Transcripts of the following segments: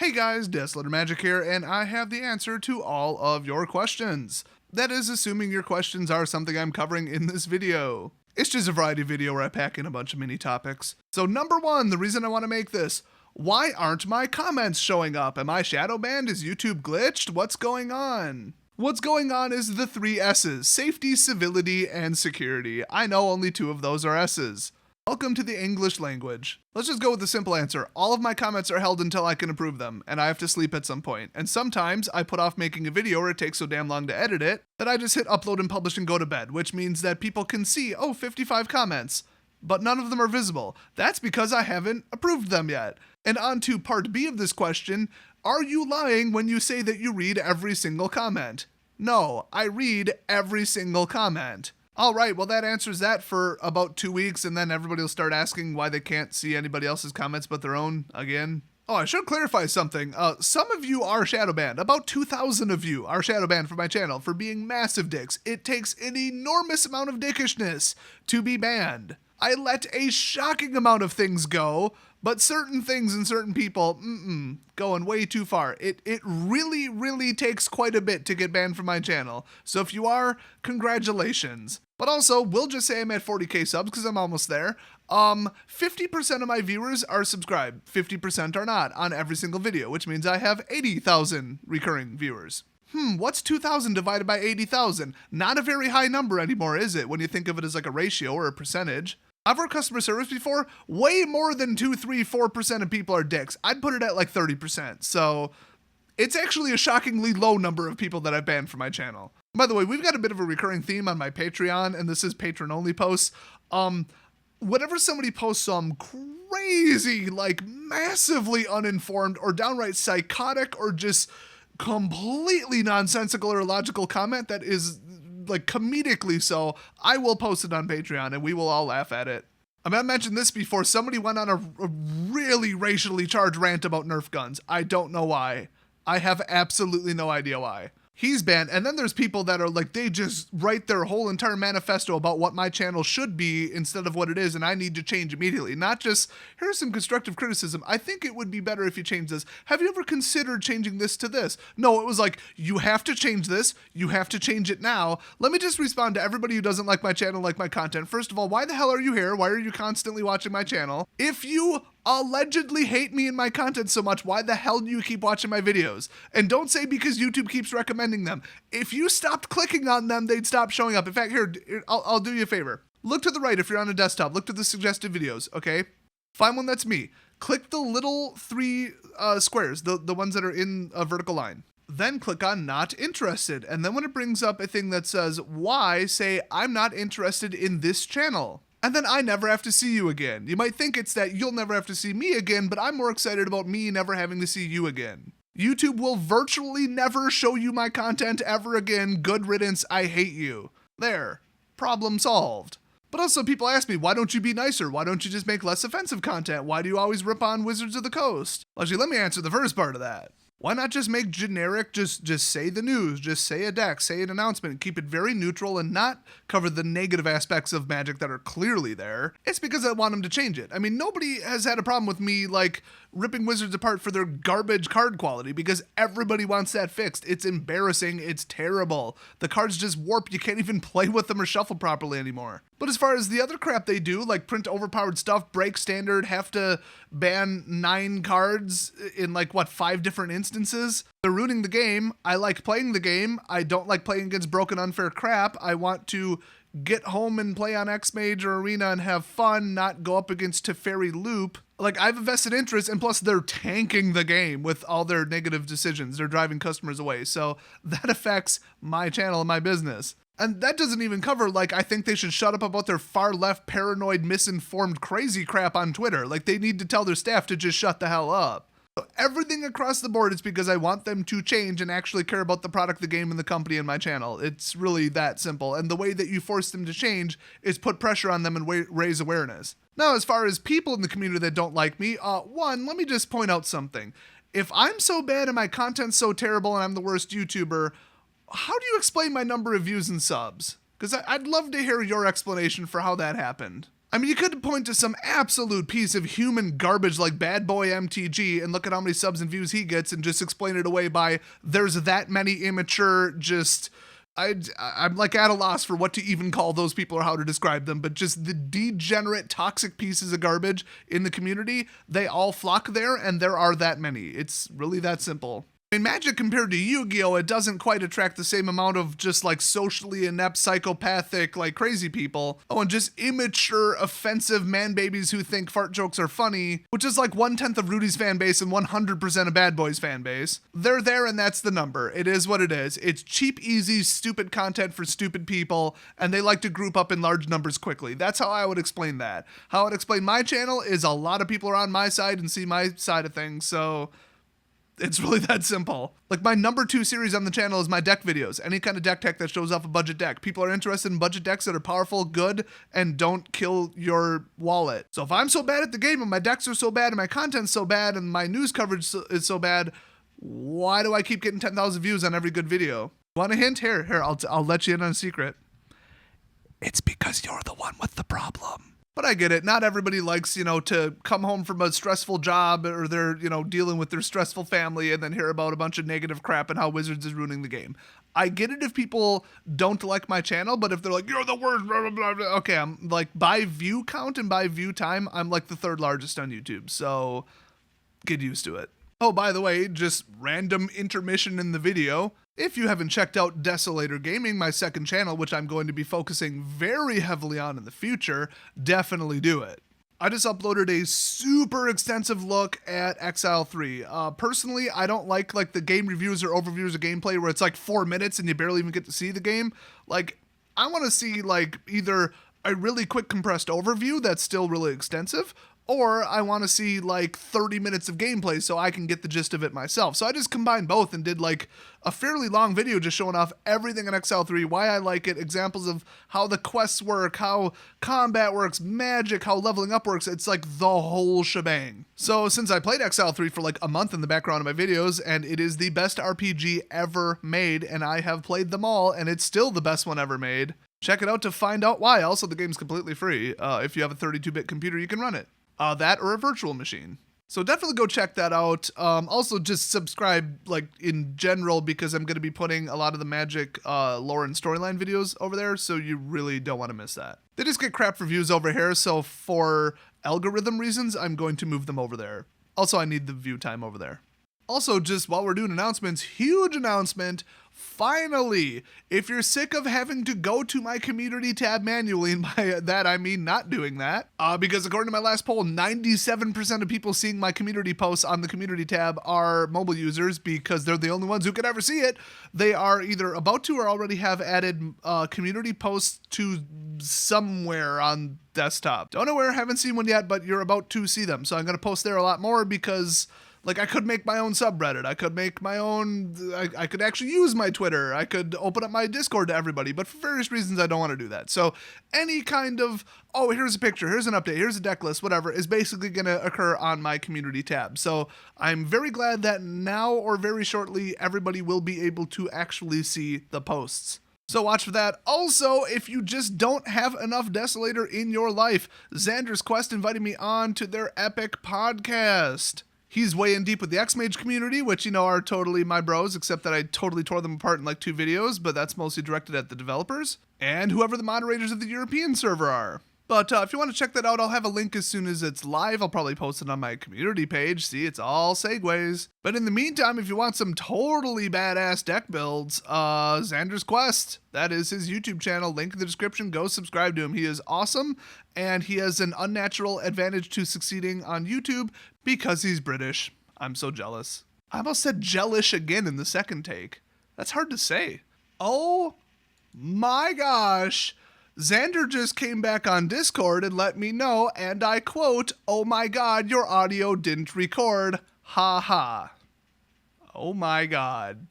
Hey guys, Deathletter Magic here, and I have the answer to all of your questions. That is assuming your questions are something I'm covering in this video. It's just a variety video where I pack in a bunch of mini topics. So number one, the reason I want to make this, why aren't my comments showing up? Am I shadow banned? Is YouTube glitched? What's going on? What's going on is the three S's, safety, civility, and security. I know only two of those are S's. Welcome to the English language. Let's just go with the simple answer. All of my comments are held until I can approve them, and I have to sleep at some point. And sometimes I put off making a video or it takes so damn long to edit it that I just hit upload and publish and go to bed, which means that people can see, oh, 55 comments, but none of them are visible. That's because I haven't approved them yet. And on to part B of this question, are you lying when you say that you read every single comment? No, I read every single comment. All right, well, that answers that for about 2 weeks, and then everybody will start asking why they can't see anybody else's comments but their own again. Oh, I should clarify something. Some of you are shadow banned. About 2,000 of you are shadow banned from my channel for being massive dicks. It takes an enormous amount of dickishness to be banned. I let a shocking amount of things go, but certain things and certain people, going way too far. It really takes quite a bit to get banned from my channel. So if you are, congratulations. But also, we'll just say I'm at 40k subs because I'm almost there. 50% of my viewers are subscribed, 50% are not on every single video, which means I have 80,000 recurring viewers. What's 2,000 divided by 80,000? Not a very high number anymore, is it, when you think of it as like a ratio or a percentage? I've worked customer service before. Way more than 2, 3, 4% of people are dicks. I'd put it at like 30%. So it's actually a shockingly low number of people that I've banned from my channel. By the way, we've got a bit of a recurring theme on my Patreon, and this is patron-only posts. Whenever somebody posts some crazy, like massively uninformed or downright psychotic or just completely nonsensical or illogical comment that is like comedically so, I will post it on Patreon and we will all laugh at it. I mean, I mentioned this before. Somebody went on a really racially charged rant about Nerf guns. I don't know why. I have absolutely no idea why. He's banned, and then there's people that are like, they just write their whole entire manifesto about what my channel should be instead of what it is, and I need to change immediately. Not just, here's some constructive criticism. I think it would be better if you change this. Have you ever considered changing this to this? No, it was like, you have to change this. You have to change it now. Let me just respond to everybody who doesn't like my channel, like my content. First of all, why the hell are you here? Why are you constantly watching my channel? If you allegedly hate me and my content so much, why the hell do you keep watching my videos? And don't say because YouTube keeps recommending them. If you stopped clicking on them, they'd stop showing up. In fact, here, I'll do you a favor. Look to the right if you're on a desktop. Look to the suggested videos, okay? Find one that's me. Click the little three squares, the ones that are in a vertical line. Then click on not interested. And then when it brings up a thing that says why, say I'm not interested in this channel. And then I never have to see you again. You might think it's that you'll never have to see me again, but I'm more excited about me never having to see you again. YouTube will virtually never show you my content ever again. Good riddance, I hate you. There, problem solved. But also people ask me, why don't you be nicer? Why don't you just make less offensive content? Why do you always rip on Wizards of the Coast? Well, actually, let me answer the first part of that. Why not just make generic, just say the news, just say a deck, say an announcement, keep it very neutral and not cover the negative aspects of Magic that are clearly there? It's because I want them to change it. I mean, nobody has had a problem with me, like, ripping Wizards apart for their garbage card quality because everybody wants that fixed. It's embarrassing. It's terrible. The cards just warp. You can't even play with them or shuffle properly anymore. But as far as the other crap they do, like print overpowered stuff, break standard, have to ban 9 cards in like, 5 different instances? They're ruining the game. I like playing the game. I don't like playing against broken, unfair crap. I want to get home and play on X-Mage or Arena and have fun, not go up against Teferi Loop. Like, I have a vested interest, and plus they're tanking the game with all their negative decisions. They're driving customers away. So that affects my channel and my business. And that doesn't even cover, like, I think they should shut up about their far left, paranoid, misinformed, crazy crap on Twitter. Like, they need to tell their staff to just shut the hell up. So everything across the board is because I want them to change and actually care about the product, the game, and the company and my channel. It's really that simple. And the way that you force them to change is put pressure on them and raise awareness. Now, as far as people in the community that don't like me, one, let me just point out something. If I'm so bad and my content's so terrible and I'm the worst YouTuber, how do you explain my number of views and subs? Because I'd love to hear your explanation for how that happened. I mean, you could point to some absolute piece of human garbage like Bad Boy MTG and look at how many subs and views he gets and just explain it away by there's that many immature, I'm like at a loss for what to even call those people or how to describe them, but just the degenerate, toxic pieces of garbage in the community, they all flock there, and there are that many. It's really that simple. In Magic compared to Yu-Gi-Oh, it doesn't quite attract the same amount of just like socially inept, psychopathic, like crazy people. Oh, and just immature, offensive man babies who think fart jokes are funny, which is like 1/10 of Rudy's fan base and 100% of Bad Boy's fan base. They're there and that's the number. It is what it is. It's cheap, easy, stupid content for stupid people, and they like to group up in large numbers quickly. That's how I would explain that. How I would explain my channel is a lot of people are on my side and see my side of things, so it's really that simple. Like my number 2 series on the channel is my deck videos. Any kind of deck tech that shows off a budget deck. People are interested in budget decks that are powerful, good, and don't kill your wallet. So if I'm so bad at the game and my decks are so bad and my content's so bad and my news coverage is so bad, why do I keep getting 10,000 views on every good video? Want a hint? Here, I'll let you in on a secret. It's because you're the one with the problem. But I get it. Not everybody likes, to come home from a stressful job or they're, dealing with their stressful family and then hear about a bunch of negative crap and how Wizards is ruining the game. I get it if people don't like my channel, but if they're like, you're the worst, blah, blah, blah, blah. Okay, I'm like, by view count and by view time, I'm like the 3rd largest on YouTube. So get used to it. Oh, by the way, just random intermission in the video. If you haven't checked out Desolator Gaming, my 2nd channel, which I'm going to be focusing very heavily on in the future, definitely do it. I just uploaded a super extensive look at Exile 3. Personally, I don't like the game reviews or overviews of gameplay where it's like 4 minutes and you barely even get to see the game. Like, I want to see like either a really quick compressed overview that's still really extensive, or I want to see like 30 minutes of gameplay so I can get the gist of it myself. So I just combined both and did like a fairly long video just showing off everything in Exile 3, why I like it, examples of how the quests work, how combat works, magic, how leveling up works. It's like the whole shebang. So since I played Exile 3 for like a month in the background of my videos, and it is the best RPG ever made, and I have played them all, and it's still the best one ever made, check it out to find out why. Also, the game's completely free. If you have a 32-bit computer, you can run it. That or a virtual machine. So definitely go check that out. Also just subscribe like in general because I'm going to be putting a lot of the Magic lore and storyline videos over there, so you really don't want to miss that. They just get crap reviews over here, so for algorithm reasons, I'm going to move them over there. Also, I need the view time over there. Also, just while we're doing announcements, huge announcement. Finally, if you're sick of having to go to my community tab manually, and by that I mean not doing that, because according to my last poll, 97% of people seeing my community posts on the community tab are mobile users because they're the only ones who could ever see it. They are either about to or already have added community posts to somewhere on desktop. Don't know where, haven't seen one yet, but you're about to see them. So I'm going to post there a lot more because like I could make my own subreddit. I could make my own, I could actually use my Twitter. I could open up my Discord to everybody, but for various reasons, I don't want to do that. So any kind of, oh, here's a picture, here's an update, here's a deck list, whatever, is basically going to occur on my community tab. So I'm very glad that now or very shortly, everybody will be able to actually see the posts. So watch for that. Also, if you just don't have enough Desolator in your life, Xander's Quest invited me on to their epic podcast. He's way in deep with the X-Mage community, which, are totally my bros, except that I totally tore them apart in like 2 videos, but that's mostly directed at the developers, and whoever the moderators of the European server are. But if you want to check that out, I'll have a link as soon as it's live. I'll probably post it on my community page. See, it's all segues. But in the meantime, if you want some totally badass deck builds, Xander's Quest, that is his YouTube channel. Link in the description. Go subscribe to him. He is awesome, and he has an unnatural advantage to succeeding on YouTube because he's British. I'm so jealous. I almost said jellish again in the second take. That's hard to say. Oh my gosh. Xander just came back on Discord and let me know, and I quote, "Oh my god, your audio didn't record. Ha ha." Oh my god.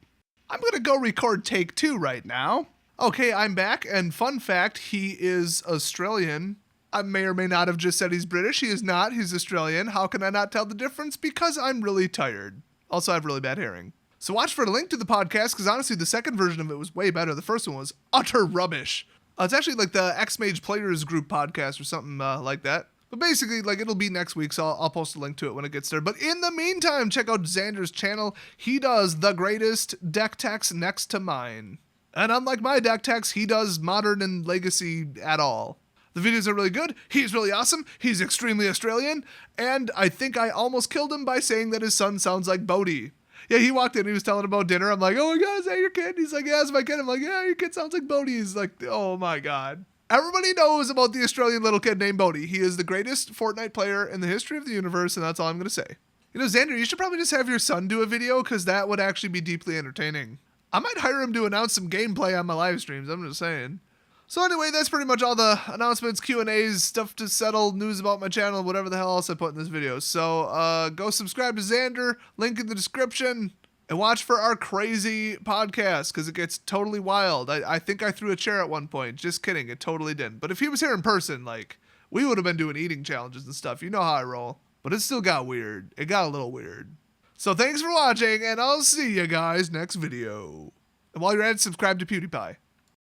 I'm gonna go record take 2 right now. Okay, I'm back, and fun fact, he is Australian. I may or may not have just said he's British. He is not. He's Australian. How can I not tell the difference? Because I'm really tired. Also, I have really bad hearing. So watch for the link to the podcast, because honestly, the second version of it was way better. The first one was utter rubbish. It's actually like the X-Mage Players Group podcast or something like that. But basically, like, it'll be next week, so I'll post a link to it when it gets there. But in the meantime, check out Xander's channel. He does the greatest deck techs next to mine. And unlike my deck techs, he does Modern and Legacy at all. The videos are really good. He's really awesome. He's extremely Australian. And I think I almost killed him by saying that his son sounds like Bodhi. Yeah, he walked in, he was telling about dinner. I'm like, oh my God, is that your kid? He's like, yeah, it's my kid. I'm like, yeah, your kid sounds like Bodhi. He's like, oh my God. Everybody knows about the Australian little kid named Bodhi. He is the greatest Fortnite player in the history of the universe, and that's all I'm going to say. You know, Xander, you should probably just have your son do a video, because that would actually be deeply entertaining. I might hire him to announce some gameplay on my live streams, I'm just saying. So anyway, that's pretty much all the announcements, Q&As, stuff to settle, news about my channel, whatever the hell else I put in this video. So go subscribe to Xander, link in the description. And watch for our crazy podcast, because it gets totally wild. I think I threw a chair at one point. Just kidding, it totally didn't. But if he was here in person, like, we would have been doing eating challenges and stuff. You know how I roll. But it still got weird. It got a little weird. So thanks for watching, and I'll see you guys next video. And while you're at it, subscribe to PewDiePie.